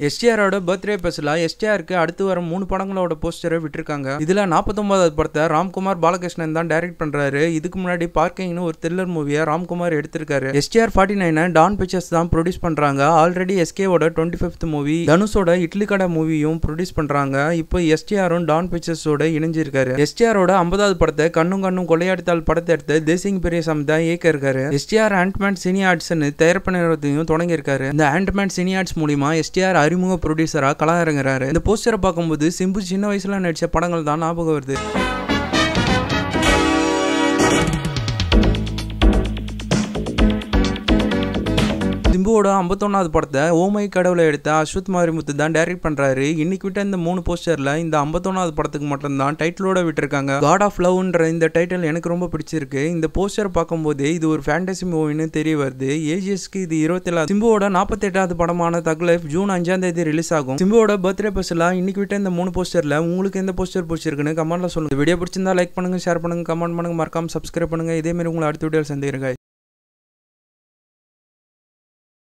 எஸ்டிஆரோட birthday ஸ்பெஷலா எஸ்டிஆருக்கு அடுத்து வர 3 படங்களோட போஸ்டரை விட்டுருக்காங்க. இதுல 49வது படத்தை ராம்குமார் பாலகிருஷ்ணன் தான் டைரக்ட் பண்றாரு. இதுக்கு முன்னாடி பார்க்கிங்னு ஒரு த்ரில்லர் மூவியை ராம்குமார் எடுத்திருக்காரு. எஸ்டிஆர் 49 டான் பிக்சர்ஸ் தான் ப்ரொடியூஸ் பண்றாங்க. ஆல்ரெடி எஸ்கேவோட 25th மூவி தனுஷோட இட்லி கடை மூவியும் ப்ரொடியூஸ் பண்றாங்க. இப்போ எஸ்டிஆரும் டான் பிக்சர்ஸோட இணைஞ்சிருக்காரு. எஸ்டிஆரோட 50வது படத்தை கண்ணும் கண்ணும் கொள்ளையாடித்தால் படத்தை எடுத்து தேசிங் பெரியசாமி தான் இயக்க இருக்காரு. எஸ்டிஆர் ஆண்ட்மேன் சினி ஆர்ட்ஸ்னு தயாரிப்பு நிறுவனத்தையும் தொடங்கி இருக்காரு. இந்த ஆண்ட்மேன் சினி ஆர்ட்ஸ் மூலியமா எஸ்டிஆர் அறிமுக ப்ரொடியூசரா களம் இறங்குறாரு. இந்த போஸ்டரை பார்க்கும்போது சிம்பு சின்ன வயசுல நடிச்ச படங்கள் தான் ஞாபகம் வருது. சிம்புவோட 51வது படத்தை ஓமை கடவுளை எடுத்த அஸ்வத் மாரிமுத்து தான் டைரக்ட் பண்றாரு. இன்னைக்கு விட்ட இந்த 3 போஸ்டர்ல இந்த 51வது படத்துக்கு மட்டும் தான் டைட்டிலோட விட்டுருக்காங்க. காட் ஆஃப் லவ்ன்ற இந்த டைட்டில் எனக்கு ரொம்ப பிடிச்சிருக்கு. இந்த போஸ்டர் பார்க்கும்போது இது ஒரு ஃபேண்டசி மூவின்னு தெரிய வருது. ஏஜிஎஸ்க்கு இது 27. சிம்புவோட 48வது படமான தக் லைஃப் ஜூன் 5ஆம் தேதி ரிலீஸ் ஆகும். சிம்புவோட பர்த்டே ஸ்பெஷலா இன்னைக்கு விட்ட இந்த 3 போஸ்டர்ல உங்களுக்கு எந்த போஸ்டர் பிடிச்சிருக்குன்னு கமெண்ட்ல சொல்லுங்க. வீடியோ பிடிச்சிருந்தா லைக் பண்ணுங்க, ஷேர் பண்ணுங்க, கமெண்ட் பண்ணுங்க, மறக்காம சப்ஸ்கிரைப் பண்ணுங்க. இதே மாதிரி உங்களை அடுத்த வீடியோல சந்திக்கிறேன்.